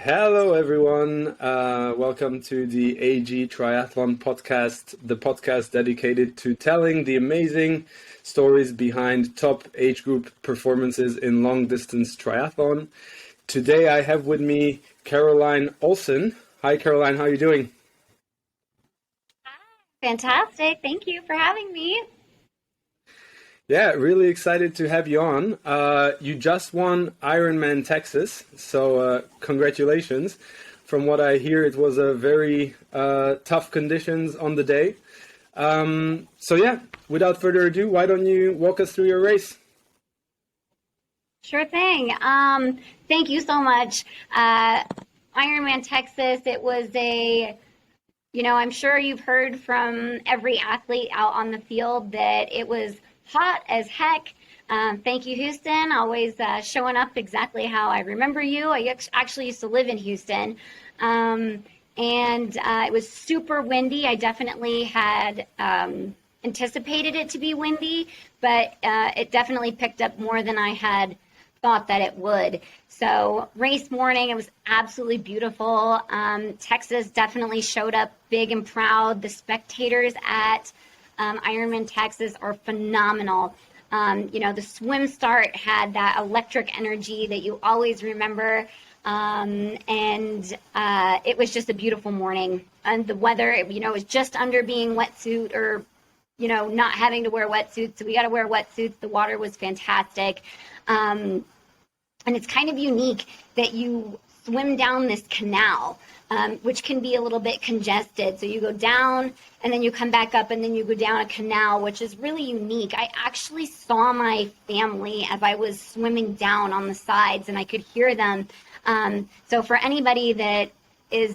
Hello, everyone. Welcome to the AG Triathlon podcast, the podcast dedicated to telling the amazing stories behind top age group performances in long distance triathlon. Today, I have with me Carolyn Olsen. Hi, Carolyn. How are you doing? Fantastic. Thank you for having me. Yeah, really excited to have you on. You just won Ironman Texas, so congratulations. From what I hear, it was a very tough conditions on the day. So yeah, without further ado, why don't you walk us through your race? Sure thing. Thank you so much. Ironman Texas, it was I'm sure you've heard from every athlete out on the field that it was hot as heck. Thank you, Houston. Always showing up exactly how I remember you. I actually used to live in Houston. And it was super windy. I definitely had anticipated it to be windy, but it definitely picked up more than I had thought that it would. So race morning, it was absolutely beautiful. Texas definitely showed up big and proud. The spectators at Ironman Texas are phenomenal. The swim start had that electric energy that you always remember. It was just a beautiful morning. And the weather, was just under being wetsuit or, not having to wear wetsuits. So we got to wear wetsuits. The water was fantastic. And it's kind of unique that you swim down this canal, which can be a little bit congested. So you go down and then you come back up and then you go down a canal, which is really unique. I actually saw my family as I was swimming down on the sides and I could hear them. So for anybody that is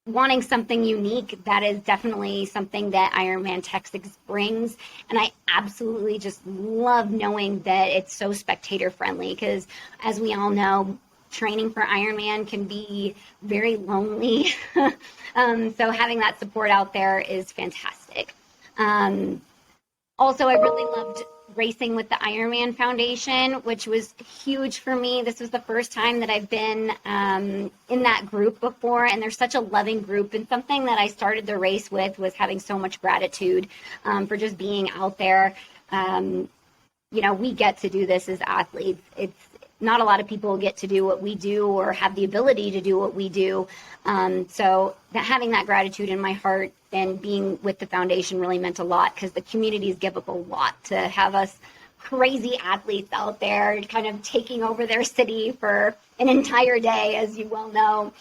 wanting something unique, that is definitely something that Ironman Texas brings. And I absolutely just love knowing that it's so spectator friendly because as we all know, training for Ironman can be very lonely. So having that support out there is fantastic. Also, I really loved racing with the Ironman Foundation, which was huge for me. This was the first time that I've been in that group before, and they're such a loving group. And something that I started the race with was having so much gratitude for just being out there. We get to do this as athletes. It's not a lot of people get to do what we do or have the ability to do what we do. So having that gratitude in my heart and being with the foundation really meant a lot because the communities give up a lot to have us crazy athletes out there kind of taking over their city for an entire day, as you well know.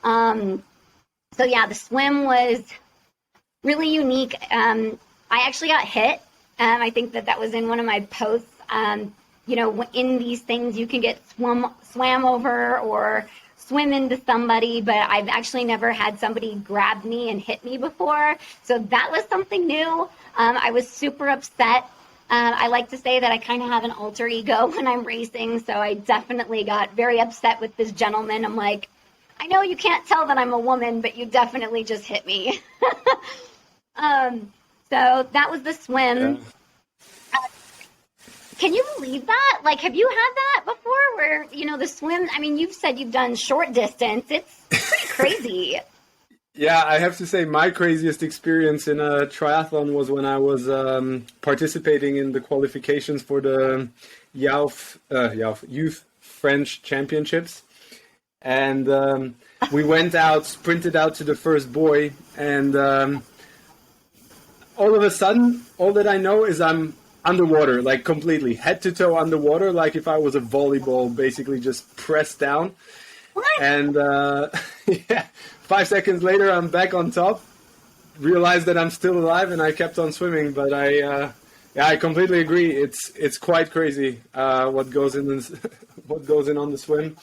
The swim was really unique. I actually got hit. I think that was in one of my posts. In these things, you can get swam over or swim into somebody, but I've actually never had somebody grab me and hit me before. So that was something new. I was super upset. I like to say that I kind of have an alter ego when I'm racing. So I definitely got very upset with this gentleman. I'm like, I know you can't tell that I'm a woman, but you definitely just hit me. So that was the swim. Can you believe that? Like, have you had that before where, the swim, you've said you've done short distance. It's pretty crazy. Yeah, I have to say my craziest experience in a triathlon was when I was participating in the qualifications for the Youth French Championships. And we went out, sprinted out to the first buoy, and all of a sudden, all that I know is I'm underwater, like completely head to toe underwater, like if I was a volleyball, basically just pressed down. What? And 5 seconds later, I'm back on top. Realized that I'm still alive, and I kept on swimming. But I completely agree. It's quite crazy what goes in on the swim.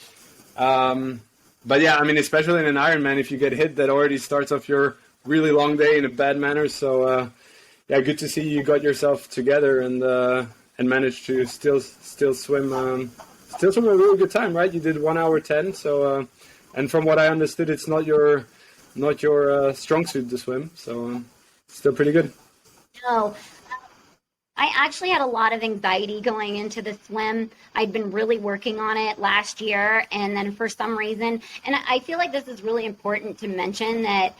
But yeah, especially in an Ironman, if you get hit, that already starts off your really long day in a bad manner. So. Good to see you got yourself together and managed to still swim a really good time, right? You did 1 hour 10. So and from what I understood, it's not your strong suit to swim. So still pretty good. No, I actually had a lot of anxiety going into the swim. I'd been really working on it last year, and then for some reason, and I feel like this is really important to mention that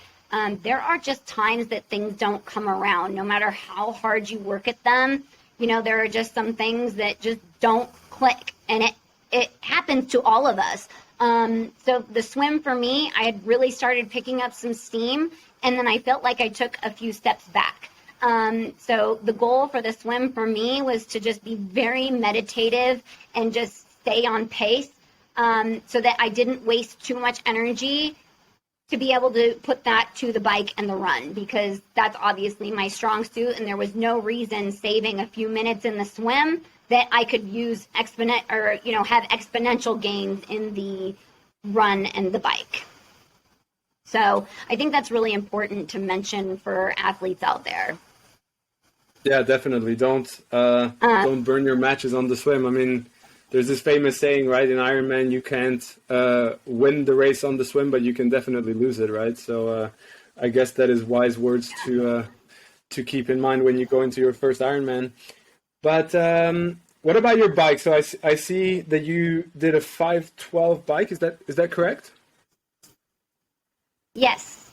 there are just times that things don't come around, no matter how hard you work at them. You know, there are just some things that just don't click, and it happens to all of us. So the swim for me, I had really started picking up some steam, and then I felt like I took a few steps back. So the goal for the swim for me was to just be very meditative and just stay on pace, so that I didn't waste too much energy to be able to put that to the bike and the run, because that's obviously my strong suit, and there was no reason saving a few minutes in the swim that I could use have exponential gains in the run and the bike. So I think that's really important to mention for athletes out there. Yeah, definitely. Don't burn your matches on the swim. I mean, there's this famous saying, right? In Ironman, you can't win the race on the swim, but you can definitely lose it, right? So I guess that is wise words to keep in mind when you go into your first Ironman. But what about your bike? So I see that you did a 512 bike. Is that correct? Yes.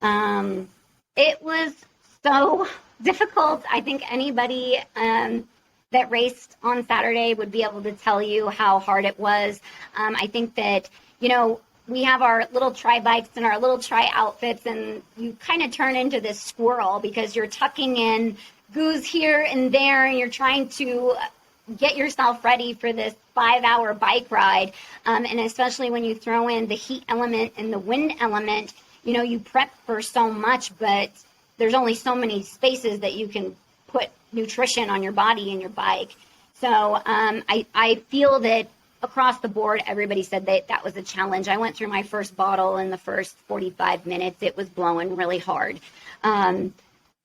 It was so difficult. I think anybody that raced on Saturday would be able to tell you how hard it was. I think that, we have our little tri bikes and our little tri outfits, and you kind of turn into this squirrel because you're tucking in goos here and there, and you're trying to get yourself ready for this 5-hour bike ride. And especially when you throw in the heat element and the wind element, you prep for so much, but there's only so many spaces that you can put nutrition on your body and your bike. So I feel that across the board, everybody said that was a challenge. I went through my first bottle in the first 45 minutes. It was blowing really hard.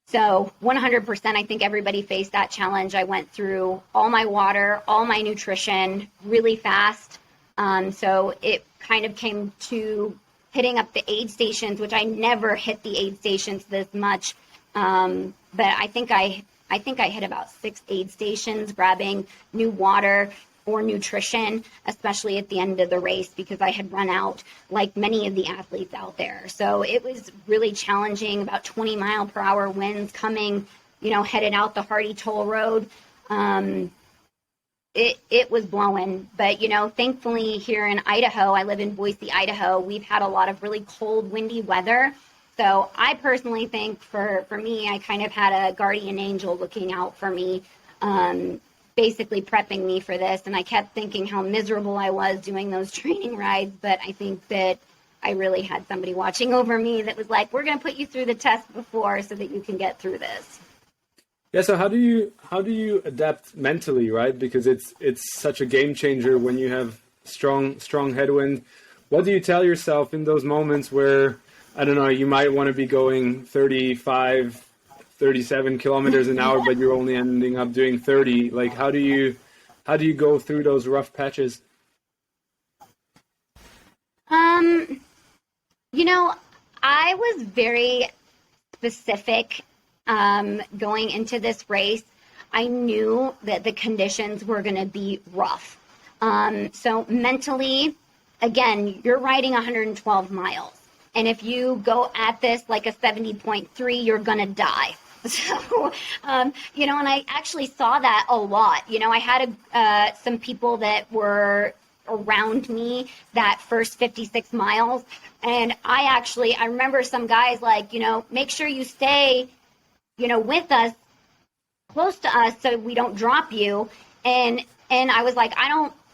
So 100%, I think everybody faced that challenge. I went through all my water, all my nutrition really fast. So it kind of came to hitting up the aid stations, which I never hit the aid stations this much. But I think I hit about 6 aid stations, grabbing new water or nutrition, especially at the end of the race, because I had run out like many of the athletes out there. So it was really challenging, about 20 mile per hour winds coming, headed out the Hardy Toll Road. It was blowing, but thankfully here in Idaho, I live in Boise, Idaho, we've had a lot of really cold, windy weather. So I personally think for me, I kind of had a guardian angel looking out for me, basically prepping me for this. And I kept thinking how miserable I was doing those training rides, but I think that I really had somebody watching over me that was like, we're going to put you through the test before so that you can get through this. Yeah, so how do you adapt mentally, right? Because it's such a game changer when you have strong headwind. What do you tell yourself in those moments where, I don't know, you might want to be going 35, 37 kilometers an hour, but you're only ending up doing 30? Like, how do you go through those rough patches? I was very specific going into this race. I knew that the conditions were going to be rough. So mentally, again, you're riding 112 miles. And if you go at this like a 70.3, you're going to die. So, and I actually saw that a lot. I had some people that were around me that first 56 miles. And I remember some guys like, make sure you stay, with us, close to us, so we don't drop you. And I was like,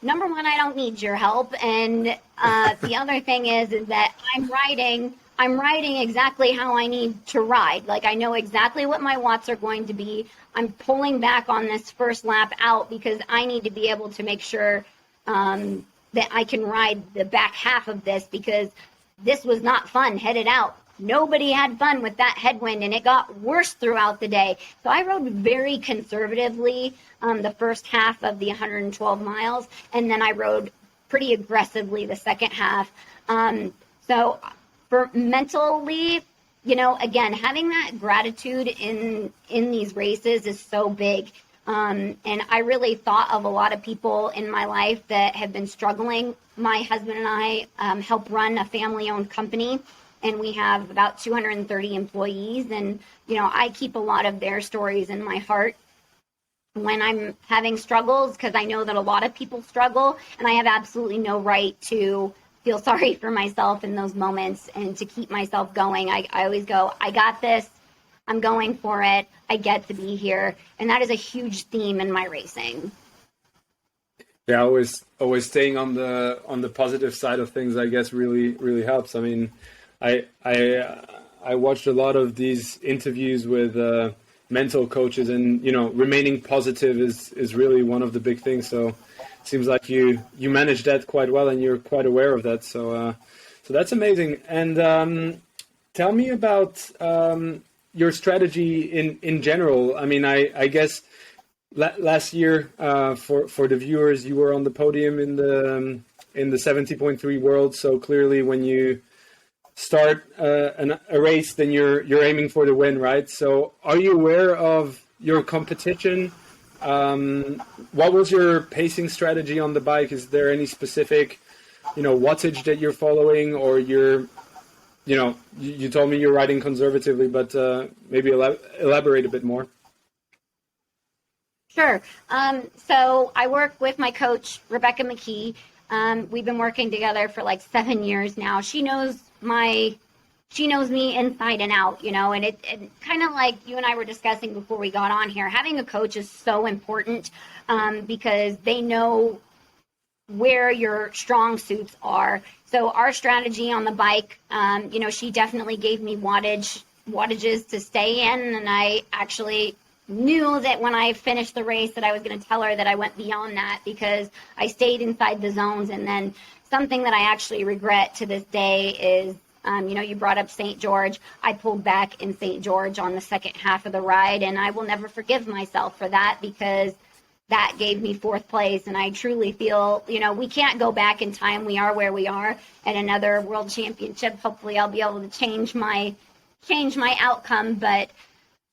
number one, I don't need your help. And the other thing is that I'm riding exactly how I need to ride. Like, I know exactly what my watts are going to be. I'm pulling back on this first lap out because I need to be able to make sure that I can ride the back half of this, because this was not fun headed out. Nobody had fun with that headwind, and it got worse throughout the day. So I rode very conservatively the first half of the 112 miles, and then I rode pretty aggressively the second half. So for mentally, again, having that gratitude in these races is so big. And I really thought of a lot of people in my life that have been struggling. My husband and I help run a family-owned company, and we have about 230 employees. And, I keep a lot of their stories in my heart when I'm having struggles, because I know that a lot of people struggle, and I have absolutely no right to feel sorry for myself in those moments and to keep myself going. I always go, I got this. I'm going for it. I get to be here. And that is a huge theme in my racing. Yeah, always staying on the positive side of things, I guess, really helps. I mean, I watched a lot of these interviews with mental coaches, and remaining positive is really one of the big things. So it seems like you manage that quite well, and you're quite aware of that. So that's amazing. And tell me about your strategy in general. I mean, I guess last year, for the viewers, you were on the podium in the 70.3 World. So clearly, when you start a race, then you're aiming for the win, right? So are you aware of your competition? What was your pacing strategy on the bike? Is there any specific, wattage that you're following, or you told me you're riding conservatively, but maybe elaborate a bit more. Sure. So I work with my coach, Rebecca McKee. We've been working together for like 7 years now. She knows me inside and out, and it kind of like you and I were discussing before we got on here, having a coach is so important because they know where your strong suits are. So our strategy on the bike, she definitely gave me wattages to stay in, and I actually knew that when I finished the race that I was going to tell her that I went beyond that, because I stayed inside the zones. And then something that I actually regret to this day is, you brought up St. George. I pulled back in St. George on the second half of the ride, and I will never forgive myself for that, because that gave me fourth place. And I truly feel, we can't go back in time. We are where we are. At another world championship, hopefully I'll be able to change my outcome. But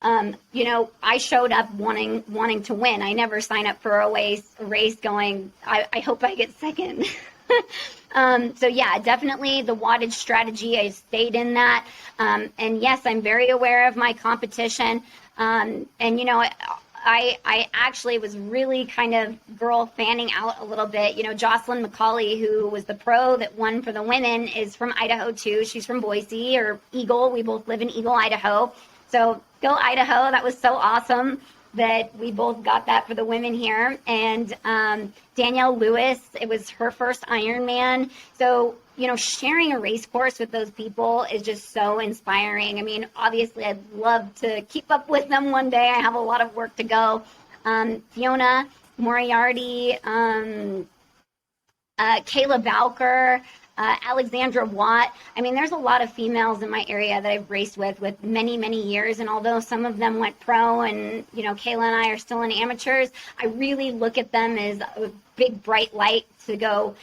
I showed up wanting to win. I never sign up for a race going, I hope I get second. So yeah, definitely the wattage strategy. I stayed in that. And yes, I'm very aware of my competition. I actually was really kind of girl fanning out a little bit. Jocelyn McCauley, who was the pro that won for the women, is from Idaho too. She's from Boise, or Eagle. We both live in Eagle, Idaho. So go Idaho. That was so awesome that we both got that for the women here. And Danielle Lewis, it was her first Ironman. So, sharing a race course with those people is just so inspiring. I mean, obviously, I'd love to keep up with them one day. I have a lot of work to go. Fiona Moriarty, Kayla Bowker, Alexandra Watt. I mean, there's a lot of females in my area that I've raced with many, many years. And although some of them went pro and, Kayla and I are still in amateurs, I really look at them as a big, bright light to go,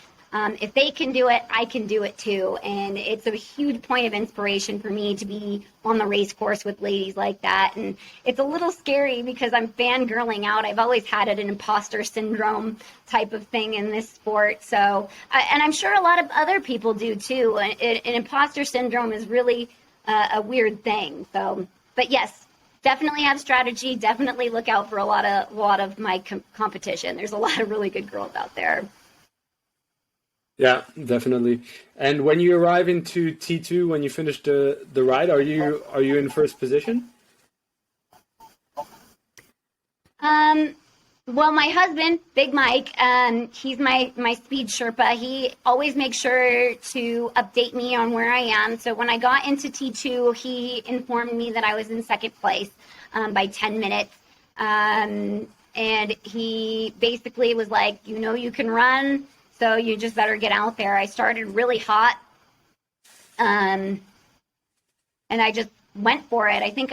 if they can do it, I can do it too. And it's a huge point of inspiration for me to be on the race course with ladies like that. And it's a little scary because I'm fangirling out. I've always had an imposter syndrome type of thing in this sport. So, and I'm sure a lot of other people do too. An imposter syndrome is really a weird thing. So, but yes, definitely have strategy. Definitely look out for a lot of my competition. There's a lot of really good girls out there. Yeah, definitely. And when you arrive into T2, when you finish the ride, are you in first position? Well, my husband, Big Mike, he's my speed Sherpa. He always makes sure to update me on where I am. So when I got into T2, he informed me that I was in second place by 10 minutes. And he basically was like, you can run, so you just better get out there. I started really hot, and I just went for it. I think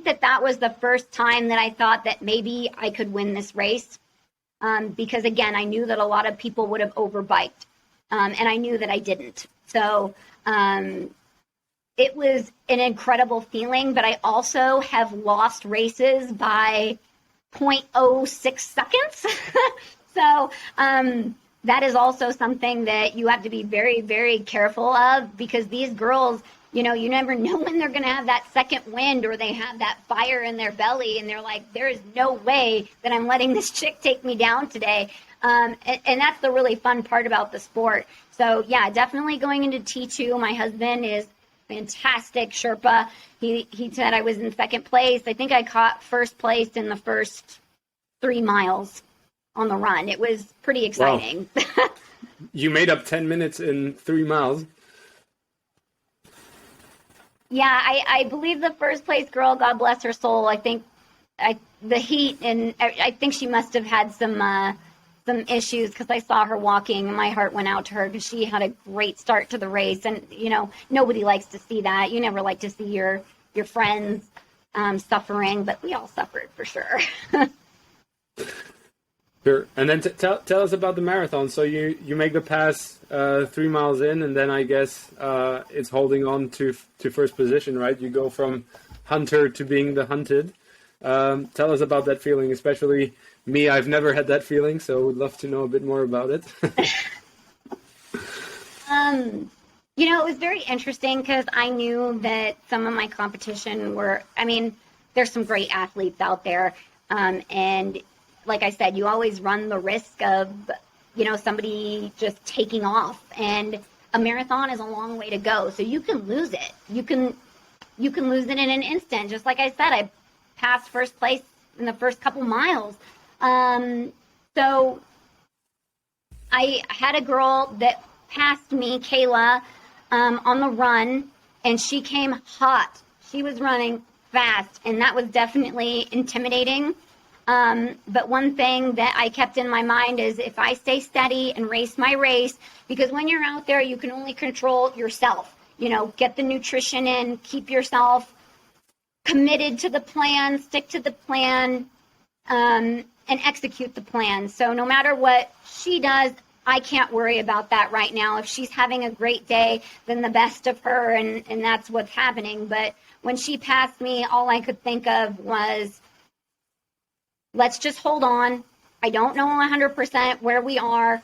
that was the first time that I thought that maybe I could win this race, because, again, I knew that a lot of people would have overbiked, and I knew that I didn't. So It was an incredible feeling, but I also have lost races by 0.06 seconds. So that is also something that you have to be very, very careful of, because these girls, you know, you never know when they're going to have that second wind, or they have that fire in their belly and they're like, there is no way that I'm letting this chick take me down today. And that's the really fun part about the sport. So yeah, definitely going into T2. My husband is fantastic Sherpa. He said I was in second place. I think I caught first place in the first 3 miles on the run. It was pretty exciting. Wow. You made up 10 minutes in 3 miles. Yeah, I believe the first place girl, God bless her soul, I think the heat, and I think she must have had some issues, because I saw her walking. My heart went out to her because she had a great start to the race. And, you know, nobody likes to see that. You never like to see your friends suffering, but we all suffered for sure. Sure. And then tell us about the marathon. So you make the pass 3 miles in, and then I guess it's holding on to first position, right? You go from hunter to being the hunted. Tell us about that feeling, especially me. I've never had that feeling, so would love to know a bit more about it. You know, it was very interesting because I knew that some of my competition were, I mean, there's some great athletes out there. And like I said, you always run the risk of, you know, somebody just taking off, and a marathon is a long way to go. So you can lose it. You can lose it in an instant. Just like I said, I passed first place in the first couple miles. So I had a girl that passed me, Kayla, on the run, and she came hot. She was running fast, and that was definitely intimidating. But one thing that I kept in my mind is, if I stay steady and race my race, because when you're out there, you can only control yourself. You know, get the nutrition in, keep yourself committed to the plan, stick to the plan, and execute the plan. So no matter what she does, I can't worry about that right now. If she's having a great day, then the best of her, and that's what's happening. But when she passed me, all I could think of was, let's just hold on. I don't know 100% where we are.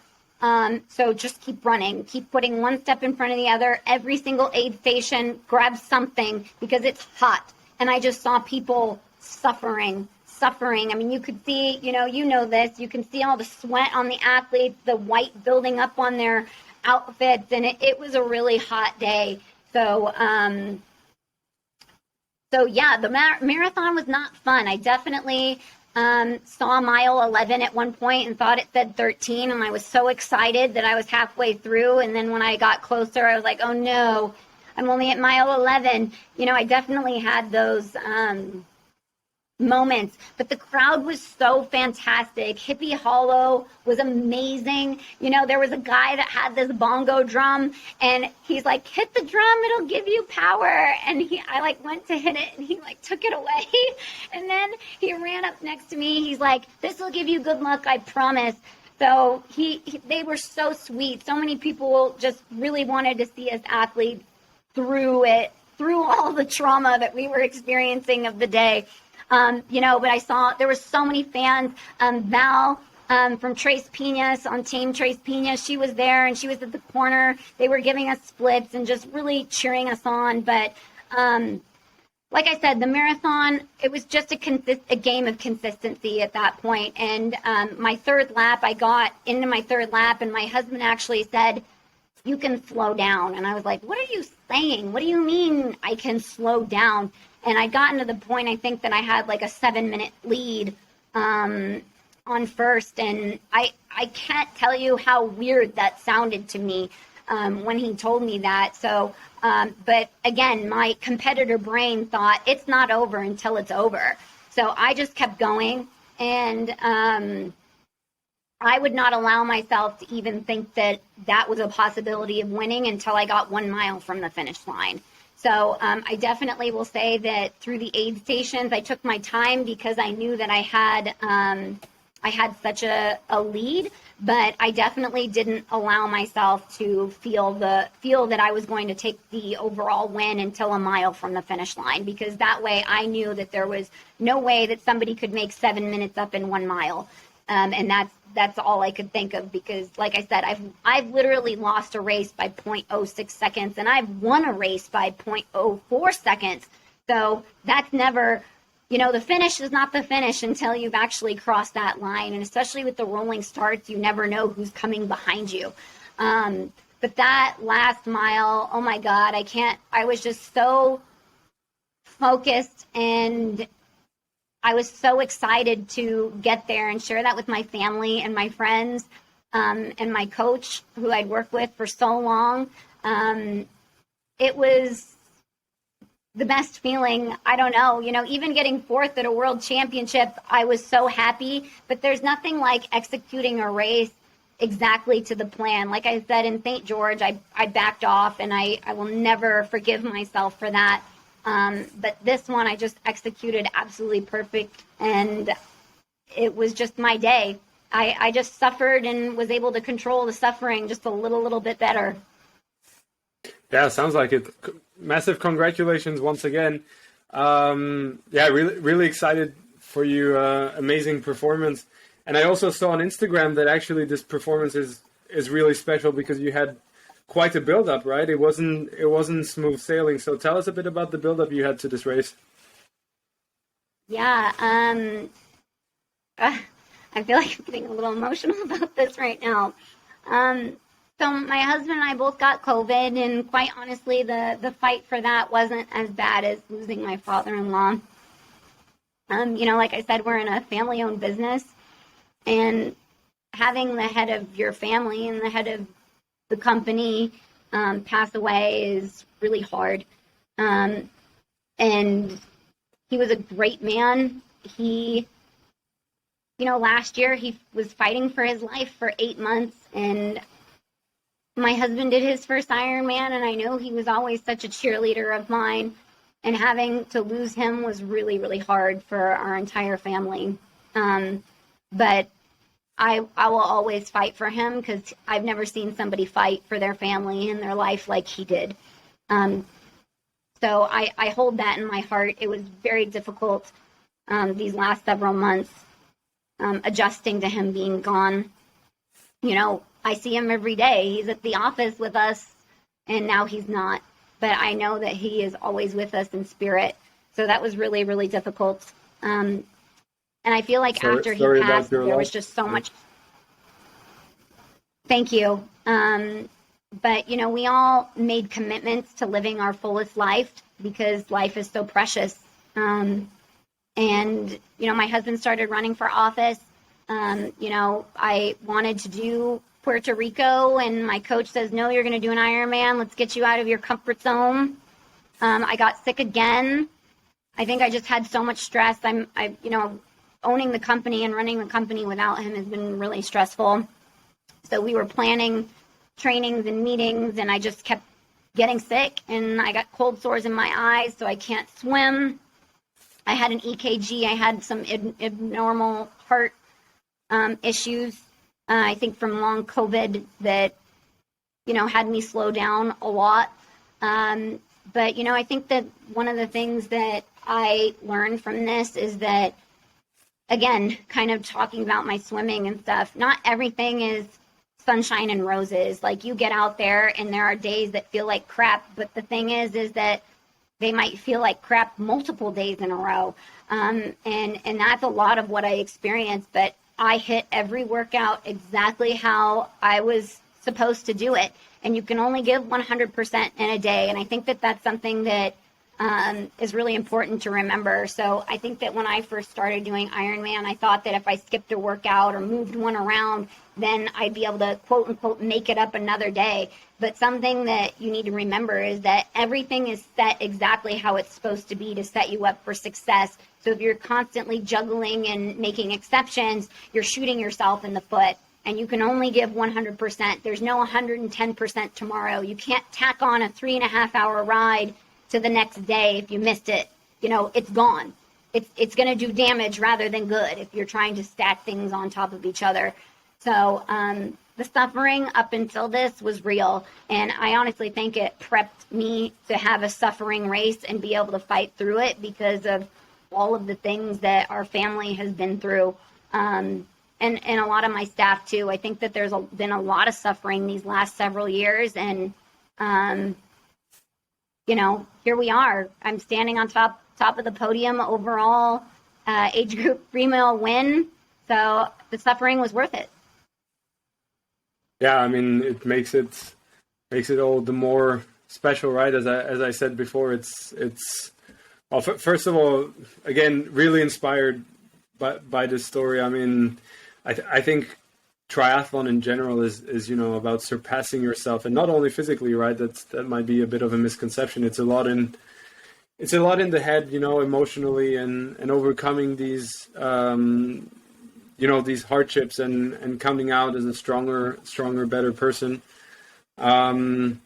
So just keep running, keep putting one step in front of the other. Every single aid station, grab something, because it's hot. And I just saw people suffering. I mean, you could see, you know this, you can see all the sweat on the athletes, the white building up on their outfits. And it was a really hot day. So, yeah, the marathon was not fun. I definitely saw mile 11 at one point and thought it said 13, and I was so excited that I was halfway through. And then when I got closer, I was like, oh no, I'm only at mile 11. You know, I definitely had those moments, but the crowd was so fantastic. Hippie Hollow was amazing. You know, there was a guy that had this bongo drum, and he's like, hit the drum, it'll give you power. And I like went to hit it, and he like took it away. And then he ran up next to me. He's like, this will give you good luck, I promise. So they were so sweet. So many people just really wanted to see us athletes through all the trauma that we were experiencing of the day. You know, but I saw there were so many fans. Val from Trace Pinas, on Team Trace Pinas, she was there, and she was at the corner. They were giving us splits and just really cheering us on. But like I said, the marathon, it was just a game of consistency at that point. And my third lap, I got into my third lap, and my husband actually said, you can slow down. And I was like, what are you saying? What do you mean I can slow down? And I'd gotten to the point, I think, that I had like a 7-minute lead on first. And I can't tell you how weird that sounded to me when he told me that. So, but again, my competitor brain thought it's not over until it's over. So I just kept going. And I would not allow myself to even think that was a possibility of winning until I got 1 mile from the finish line. So I definitely will say that through the aid stations, I took my time because I knew that I had I had such a lead, but I definitely didn't allow myself to feel that I was going to take the overall win until a mile from the finish line, because that way I knew that there was no way that somebody could make 7 minutes up in 1 mile. And that's all I could think of, because like I said, I've literally lost a race by 0.06 seconds, and I've won a race by 0.04 seconds. So that's never, the finish is not the finish until you've actually crossed that line. And especially with the rolling starts, you never know who's coming behind you. But that last mile, oh my God, I was just so focused, and I was so excited to get there and share that with my family and my friends, and my coach who I'd worked with for so long. It was the best feeling. I don't know, even getting fourth at a world championship, I was so happy, but there's nothing like executing a race exactly to the plan. Like I said, in St. George, I backed off, and I will never forgive myself for that. But this one, I just executed absolutely perfect, and it was just my day. I just suffered and was able to control the suffering just a little bit better. Yeah, sounds like it. Massive congratulations once again. Really excited for you. Amazing performance. And I also saw on Instagram that actually this performance is really special because you had quite a build-up, right? It wasn't smooth sailing. So tell us a bit about the build-up you had to this race. Yeah, I feel like I'm getting a little emotional about this right now. So my husband and I both got COVID, and quite honestly, the fight for that wasn't as bad as losing my father-in-law. Like I said, we're in a family-owned business, and having the head of your family and the head of the company pass away is really hard. And he was a great man. He, last year he was fighting for his life for 8 months, and my husband did his first Ironman, and I know he was always such a cheerleader of mine, and having to lose him was really, really hard for our entire family. But I will always fight for him, because I've never seen somebody fight for their family and their life like he did. So I hold that in my heart. It was very difficult these last several months, adjusting to him being gone. I see him every day. He's at the office with us, and now he's not. But I know that he is always with us in spirit. So that was really, really difficult. And I feel like after he passed, there was just so much. Thank you. But, we all made commitments to living our fullest life, because life is so precious. And, my husband started running for office. I wanted to do Puerto Rico, and my coach says, no, you're going to do an Ironman. Let's get you out of your comfort zone. I got sick again. I think I just had so much stress. Owning the company and running the company without him has been really stressful. So we were planning trainings and meetings, and I just kept getting sick, and I got cold sores in my eyes, so I can't swim. I had an EKG. I had some abnormal heart issues, I think from long COVID that, had me slow down a lot. But, I think that one of the things that I learned from this is that, again, kind of talking about my swimming and stuff, not everything is sunshine and roses. Like, you get out there and there are days that feel like crap, but the thing is that they might feel like crap multiple days in a row. And that's a lot of what I experienced, but I hit every workout exactly how I was supposed to do it. And you can only give 100% in a day. And I think that that's something that is really important to remember. So I think that when I first started doing Ironman, I thought that if I skipped a workout or moved one around, then I'd be able to, quote unquote, make it up another day. But something that you need to remember is that everything is set exactly how it's supposed to be to set you up for success. So if you're constantly juggling and making exceptions, you're shooting yourself in the foot. And you can only give 100%. There's no 110% tomorrow. You can't tack on a 3.5 hour ride to the next day if you missed it. It's gone. it's going to do damage rather than good if you're trying to stack things on top of each other. So the suffering up until this was real, and I honestly think it prepped me to have a suffering race and be able to fight through it because of all of the things that our family has been through, and a lot of my staff too. I think that there's been a lot of suffering these last several years, and here we are. I'm standing on top of the podium overall age group female win. So the suffering was worth it. Yeah, I mean, it makes it all the more special, right? As I said before, it's well, first of all, again, really inspired by this story. I mean, I think triathlon in general is about surpassing yourself, and not only physically, right? That might be a bit of a misconception. It's a lot in the head, emotionally, and overcoming these these hardships and coming out as a stronger, better person. I mean,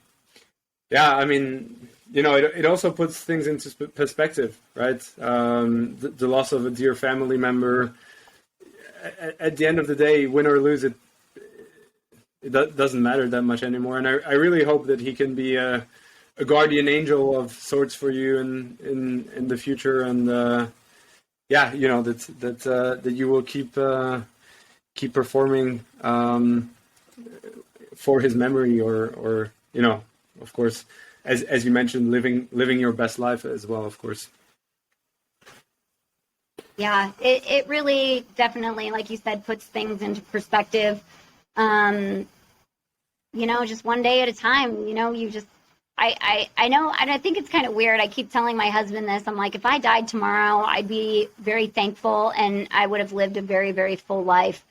it also puts things into perspective, right? The loss of a dear family member. At the end of the day, win or lose, it doesn't matter that much anymore. And I really hope that he can be a guardian angel of sorts for you in the future. And that you will keep performing for his memory, or of course, as you mentioned, living your best life as well, of course. Yeah, it really definitely, like you said, puts things into perspective. Just one day at a time. I know, and I think it's kind of weird. I keep telling my husband this. I'm like, if I died tomorrow, I'd be very thankful, and I would have lived a very, very full life.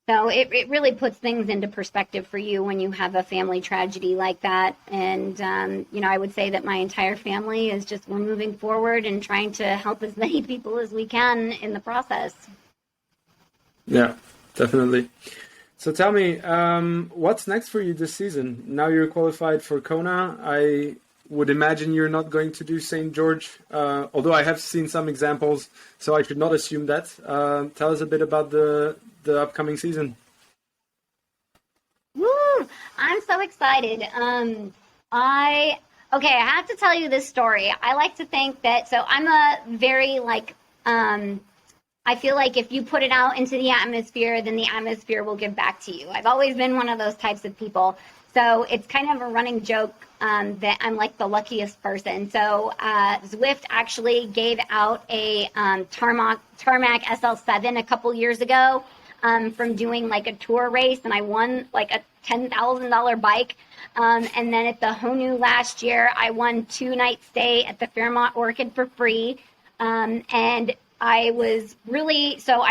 So it really puts things into perspective for you when you have a family tragedy like that. And, I would say that my entire family is we're moving forward and trying to help as many people as we can in the process. Yeah, definitely. So tell me, what's next for you this season? Now you're qualified for Kona. I would imagine you're not going to do St. George, although I have seen some examples, so I should not assume that. Tell us a bit about the upcoming season. Woo! I'm so excited. I have to tell you this story. I like to think that, so I'm a very I feel like if you put it out into the atmosphere, then the atmosphere will give back to you. I've always been one of those types of people. So it's kind of a running joke that I'm like the luckiest person. So Zwift actually gave out a Tarmac SL7 a couple years ago from doing like a tour race, and I won like a $10,000 bike. And then at the Honu last year, I won 2-night stay at the Fairmont Orchid for free. And I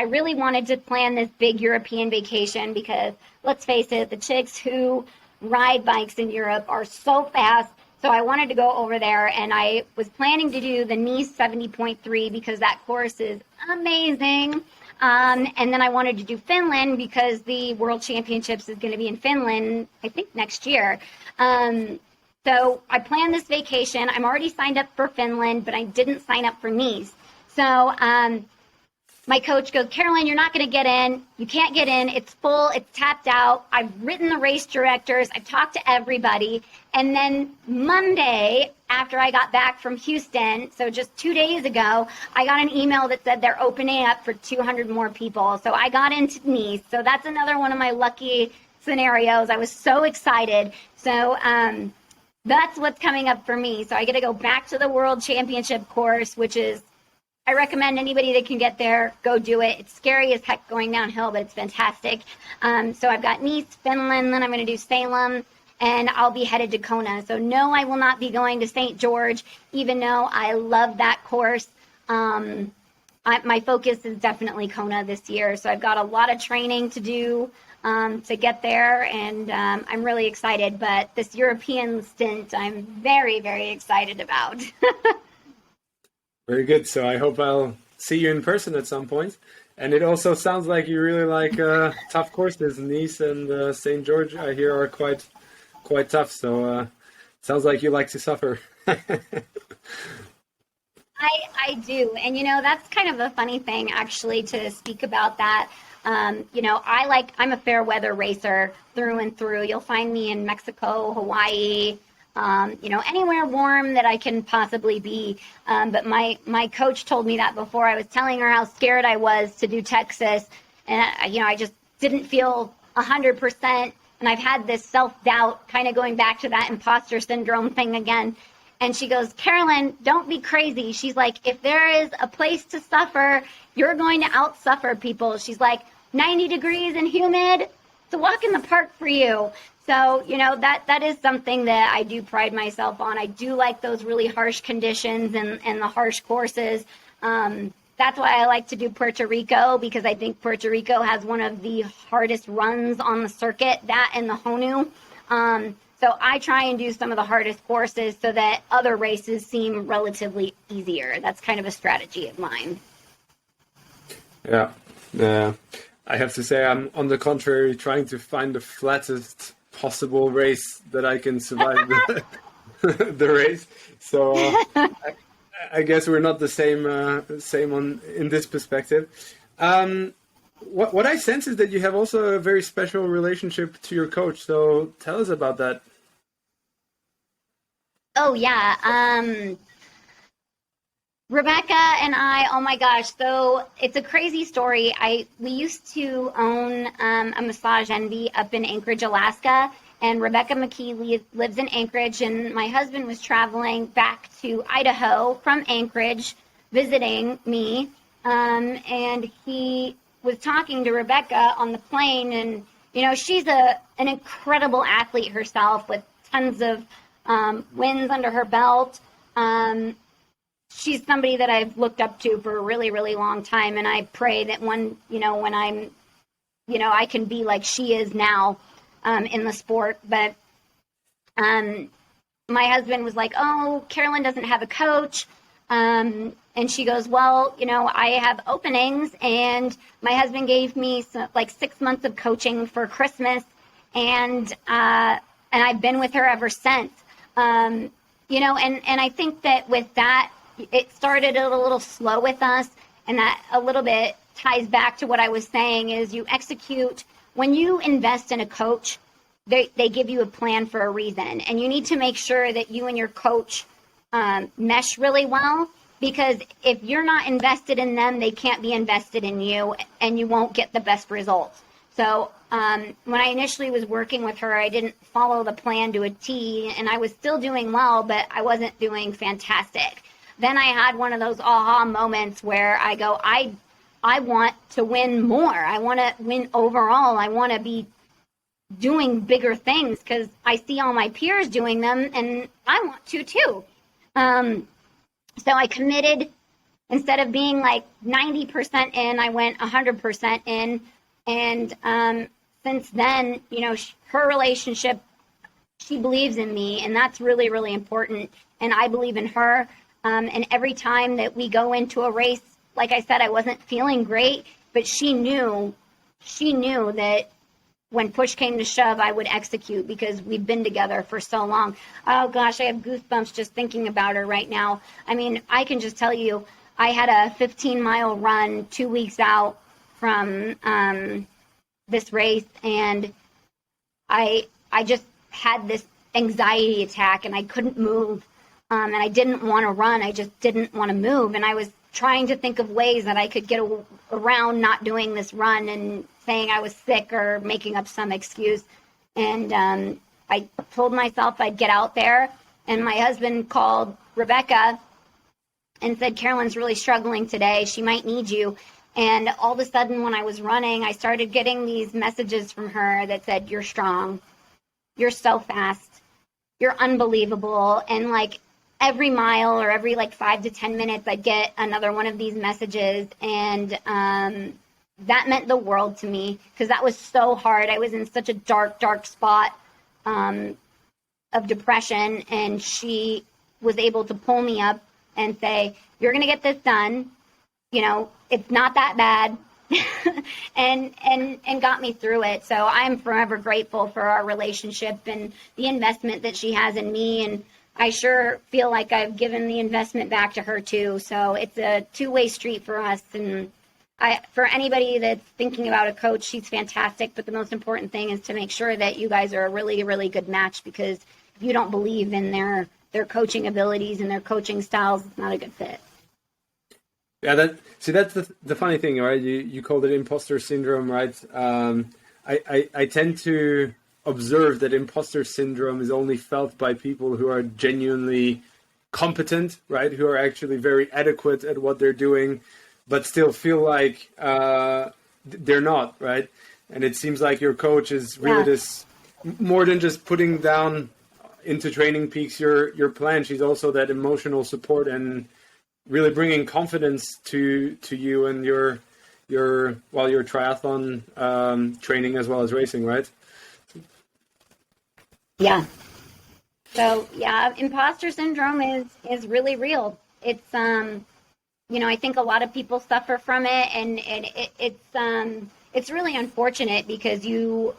really wanted to plan this big European vacation because, let's face it, the chicks who ride bikes in Europe are so fast. So I wanted to go over there, and I was planning to do the Nice 70.3 because that course is amazing. And then I wanted to do Finland because the World Championships is going to be in Finland, I think, next year. So I planned this vacation. I'm already signed up for Finland, but I didn't sign up for Nice. So my coach goes, Carolyn, you're not going to get in. You can't get in. It's full. It's tapped out. I've written the race directors. I've talked to everybody. And then Monday, after I got back from Houston, so just 2 days ago, I got an email that said they're opening up for 200 more people. So I got into Nice. So that's another one of my lucky scenarios. I was so excited. So that's what's coming up for me. So I get to go back to the World Championship course, which is, I recommend anybody that can get there, go do it. It's scary as heck going downhill, but it's fantastic. So I've got Nice, Finland, then I'm going to do Salem, and I'll be headed to Kona. So no, I will not be going to St. George, even though I love that course. My focus is definitely Kona this year. So I've got a lot of training to do to get there, and I'm really excited. But this European stint, I'm very, very excited about. Very good. So I hope I'll see you in person at some point. And it also sounds like you really like tough courses. Nice and St. George, I hear, are quite tough. So sounds like you like to suffer. I do. And, that's kind of a funny thing, actually, to speak about that. I'm a fair weather racer through and through. You'll find me in Mexico, Hawaii, anywhere warm that I can possibly be. But my coach told me that before. I was telling her how scared I was to do Texas. And, I just didn't feel 100%. And I've had this self-doubt, kind of going back to that imposter syndrome thing again. And she goes, Carolyn, don't be crazy. She's like, if there is a place to suffer, you're going to outsuffer people. She's like, 90 degrees and humid, it's a walk in the park for you. So, that is something that I do pride myself on. I do like those really harsh conditions and the harsh courses. That's why I like to do Puerto Rico, because I think Puerto Rico has one of the hardest runs on the circuit, that and the Honu. So I try and do some of the hardest courses so that other races seem relatively easier. That's kind of a strategy of mine. Yeah. I have to say, I'm on the contrary trying to find the flattest possible race that I can survive the race. So I guess we're not the same in this perspective. What I sense is that you have also a very special relationship to your coach. So tell us about that. Oh, yeah. Rebecca and I, oh my gosh. So it's a crazy story. We used to own a Massage Envy up in Anchorage, Alaska. And Rebecca McKee lives in Anchorage. And my husband was traveling back to Idaho from Anchorage, visiting me. And he was talking to Rebecca on the plane. And, she's an incredible athlete herself with tons of wins under her belt. She's somebody that I've looked up to for a really, really long time. And I pray that when I'm, I can be like she is now in the sport. But my husband was like, oh, Carolyn doesn't have a coach. And she goes, well, I have openings. And my husband gave me 6 months of coaching for Christmas. And I've been with her ever since. And I think that with that, it started a little slow with us, and that a little bit ties back to what I was saying is you execute. When you invest in a coach, they give you a plan for a reason, and you need to make sure that you and your coach mesh really well, because if you're not invested in them, they can't be invested in you, and you won't get the best results. So when I initially was working with her, I didn't follow the plan to a T, and I was still doing well, but I wasn't doing fantastic. Then I had one of those aha moments where I go, I want to win more. I want to win overall. I want to be doing bigger things because I see all my peers doing them, and I want to too. So I committed. Instead of being like 90% in, I went 100% in. And since then, her relationship, she believes in me, and that's really, really important. And I believe in her. And every time that we go into a race, like I said, I wasn't feeling great, but she knew that when push came to shove, I would execute because we've been together for so long. Oh gosh, I have goosebumps just thinking about her right now. I mean, I can just tell you, I had a 15-mile run 2 weeks out from this race, and I just had this anxiety attack, and I couldn't move. And I didn't want to run. I just didn't want to move. And I was trying to think of ways that I could get around not doing this run and saying I was sick or making up some excuse. And I told myself I'd get out there. And my husband called Rebecca and said, Carolyn's really struggling today. She might need you. And all of a sudden, when I was running, I started getting these messages from her that said, you're strong. You're so fast. You're unbelievable. And every mile or every 5 to 10 minutes, I'd get another one of these messages. And that meant the world to me because that was so hard. I was in such a dark, dark spot of depression. And she was able to pull me up and say, you're going to get this done. It's not that bad. and got me through it. So I'm forever grateful for our relationship and the investment that she has in me. And I sure feel like I've given the investment back to her too. So it's a two-way street for us. And for anybody that's thinking about a coach, she's fantastic. But the most important thing is to make sure that you guys are a really, really good match, because if you don't believe in their coaching abilities and their coaching styles, it's not a good fit. Yeah, that's the funny thing, right? You called it imposter syndrome, right? I tend to observe that imposter syndrome is only felt by people who are genuinely competent, right? Who are actually very adequate at what they're doing, but still feel like they're not, right? And it seems like your coach is really this, more than just putting down into Training Peaks your plan. She's also that emotional support and really bringing confidence to you and your triathlon training as well as racing, right? Yeah. So yeah, imposter syndrome is really real. It's I think a lot of people suffer from it, and it's really unfortunate, because your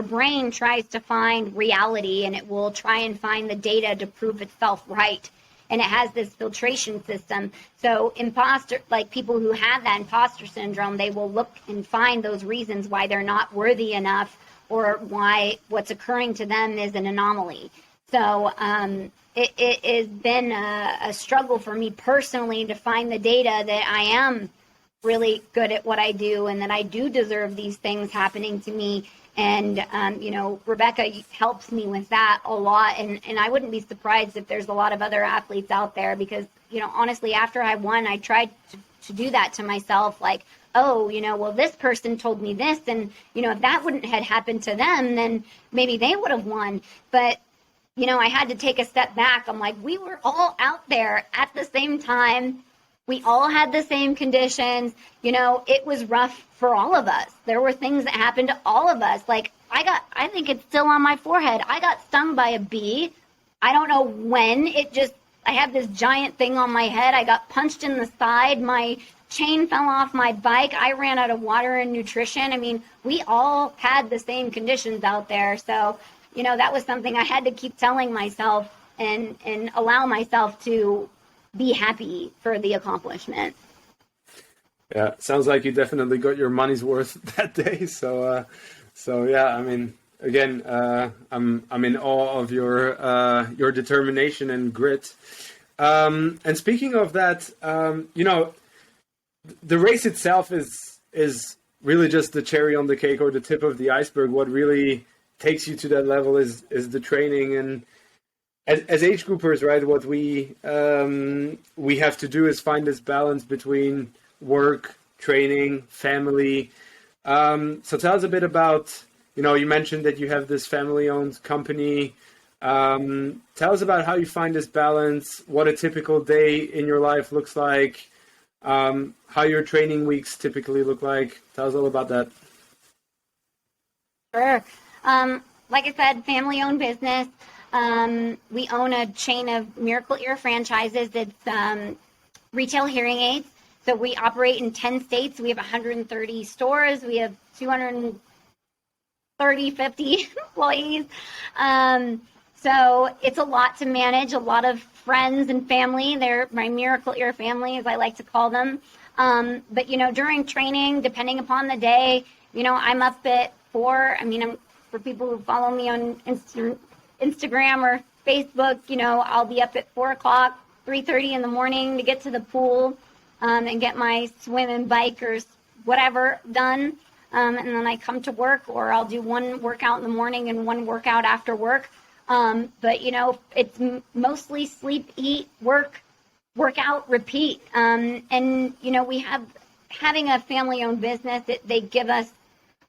brain tries to find reality, and it will try and find the data to prove itself right. And it has this filtration system. So people who have that imposter syndrome, they will look and find those reasons why they're not worthy enough, or why what's occurring to them is an anomaly. So it has been a struggle for me personally to find the data that I am really good at what I do, and that I do deserve these things happening to me. And, Rebecca helps me with that a lot. And I wouldn't be surprised if there's a lot of other athletes out there, because, honestly, after I won, I tried to do that to myself. Like, well, this person told me this, and, if that wouldn't had happened to them, then maybe they would have won. But, I had to take a step back. I'm like, we were all out there at the same time. We all had the same conditions. It was rough for all of us. There were things that happened to all of us. Like, I think it's still on my forehead. I got stung by a bee. I don't know when. I have this giant thing on my head. I got punched in the side. My chain fell off my bike. I ran out of water and nutrition. I mean, we all had the same conditions out there. So, that was something I had to keep telling myself, and allow myself to be happy for the accomplishment. Yeah, sounds like you definitely got your money's worth that day. So yeah, I mean, again, I'm in awe of your determination and grit. And speaking of that, the race itself is really just the cherry on the cake, or the tip of the iceberg. What really takes you to that level is the training. And as age groupers, right, what we have to do is find this balance between work, training, family. So tell us a bit about, you mentioned that you have this family-owned company. Tell us about how you find this balance, what a typical day in your life looks like, how your training weeks typically look like. Tell us all about that. Sure. Like I said, family-owned business. We own a chain of Miracle Ear franchises that's retail hearing aids. So we operate in 10 states. We have 130 stores. We have 50 employees. So it's a lot to manage, a lot of friends and family. They're my Miracle Ear family, as I like to call them. But, during training, depending upon the day, I'm up at 4. For people who follow me on Instagram or Facebook, I'll be up at 4 o'clock, 3:30 in the morning to get to the pool and get my swim and bike or whatever done. And then I come to work, or I'll do one workout in the morning and one workout after work. But, it's mostly sleep, eat, workout, repeat. And, having a family-owned business, they give us,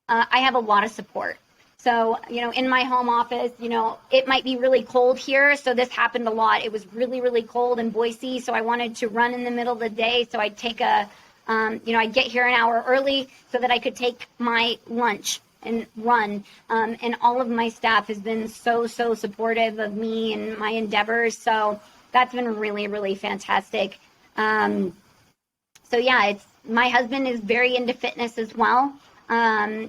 I have a lot of support. So, in my home office, it might be really cold here. So this happened a lot. It was really, really cold in Boise. So I wanted to run in the middle of the day. So I'd take I'd get here an hour early so that I could take my lunch and run. And all of my staff has been so supportive of me and my endeavors. So that's been really, really fantastic. So yeah, my husband is very into fitness as well.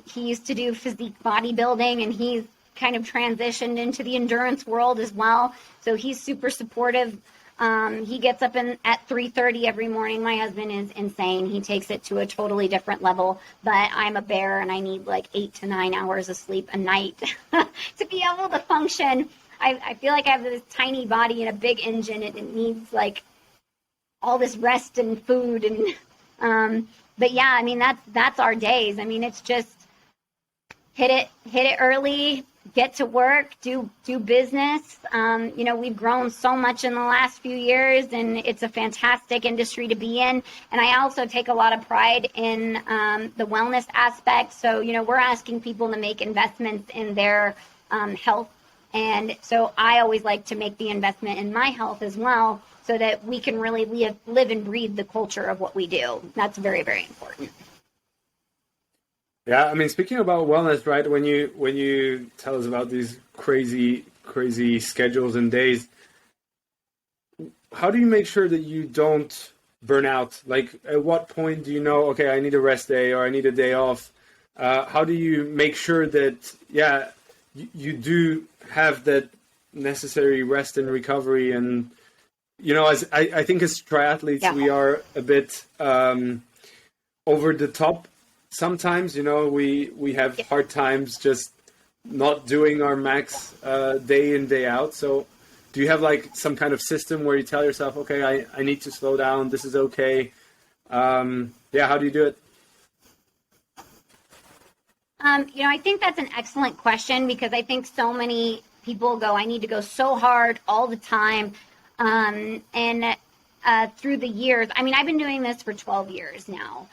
He used to do physique bodybuilding, and he's kind of transitioned into the endurance world as well. So he's super supportive. He gets up at 3:30 every morning. My husband is insane. He takes it to a totally different level, but I'm a bear and I need like 8 to 9 hours of sleep a night to be able to function. I feel like I have this tiny body and a big engine, and it needs like all this rest and food. And but yeah, I mean, that's our days. I mean, it's just hit it early, get to work, do business. We've grown so much in the last few years, and it's a fantastic industry to be in. And I also take a lot of pride in the wellness aspect. So, we're asking people to make investments in their health. And so I always like to make the investment in my health as well, so that we can really live and breathe the culture of what we do. That's very, very important. Yeah, I mean, speaking about wellness, right? When you tell us about these crazy schedules and days, how do you make sure that you don't burn out? Like, at what point do you know, okay, I need a rest day or I need a day off? How do you make sure that, you do have that necessary rest and recovery? And, as I think as triathletes, we are a bit over the top. Sometimes, we have hard times just not doing our max day in, day out. So do you have like some kind of system where you tell yourself, okay, I need to slow down. This is okay. How do you do it? I think that's an excellent question, because I think so many people go, I need to go so hard all the time. And through the years, I mean, I've been doing this for 12 years now.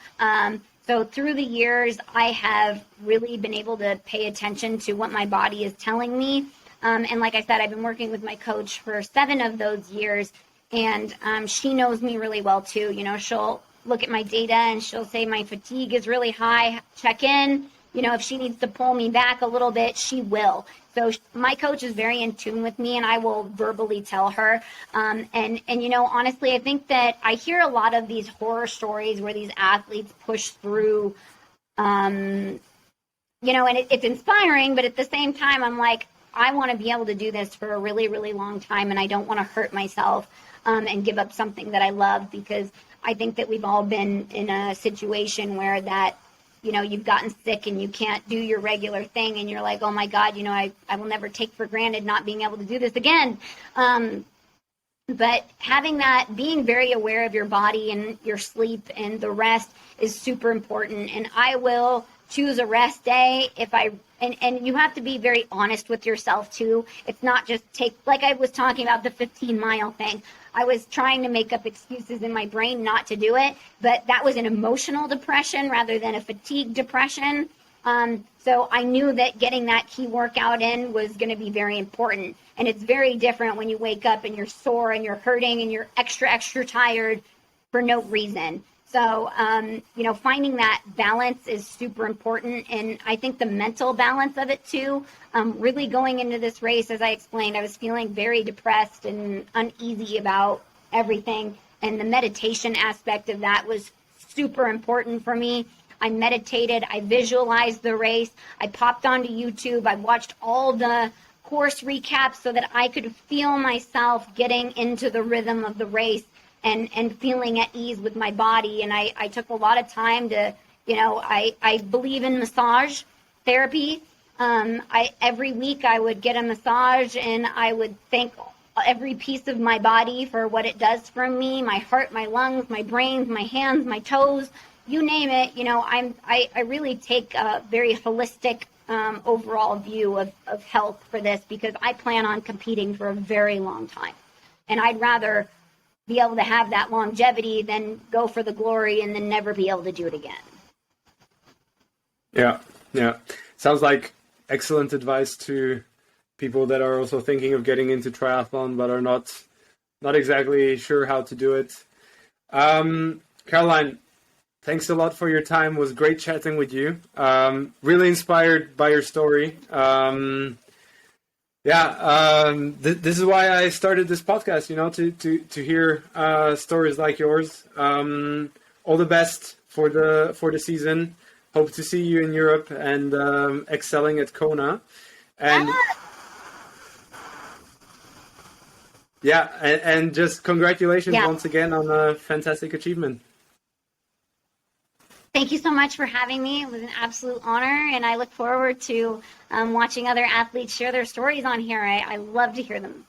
So through the years, I have really been able to pay attention to what my body is telling me. And like I said, I've been working with my coach for 7 of those years, and she knows me really well too. She'll look at my data and she'll say my fatigue is really high, check in. If she needs to pull me back a little bit, she will. So my coach is very in tune with me, and I will verbally tell her. And honestly, I think that I hear a lot of these horror stories where these athletes push through, and it's inspiring, but at the same time, I'm like, I want to be able to do this for a really, really long time, and I don't want to hurt myself and give up something that I love, because I think that we've all been in a situation where that, you've gotten sick and you can't do your regular thing, and you're like, oh my God, I will never take for granted not being able to do this again. But having that, being very aware of your body and your sleep and the rest is super important. And I will choose a rest day and you have to be very honest with yourself too. It's not just like I was talking about the 15-mile thing. I was trying to make up excuses in my brain not to do it, but that was an emotional depression rather than a fatigue depression. So I knew that getting that key workout in was going to be very important. And it's very different when you wake up and you're sore and you're hurting and you're extra tired for no reason. So, finding that balance is super important. And I think the mental balance of it too, really going into this race, as I explained, I was feeling very depressed and uneasy about everything. And the meditation aspect of that was super important for me. I meditated, I visualized the race, I popped onto YouTube, I watched all the course recaps so that I could feel myself getting into the rhythm of the race and feeling at ease with my body. And I took a lot of time to, I believe in massage therapy. Every week I would get a massage and I would thank every piece of my body for what it does for me, my heart, my lungs, my brains, my hands, my toes, you name it. I really take a very holistic overall view of health for this, because I plan on competing for a very long time. And I'd rather be able to have that longevity than go for the glory and then never be able to do it again. Yeah. Sounds like excellent advice to people that are also thinking of getting into triathlon but are not exactly sure how to do it. Caroline, thanks a lot for your time. It was great chatting with you. Really inspired by your story. This is why I started this podcast, to hear stories like yours. All the best for the season. Hope to see you in Europe and excelling at Kona. And and just congratulations once again on a fantastic achievement. Thank you so much for having me. It was an absolute honor, and I look forward to watching other athletes share their stories on here. I love to hear them.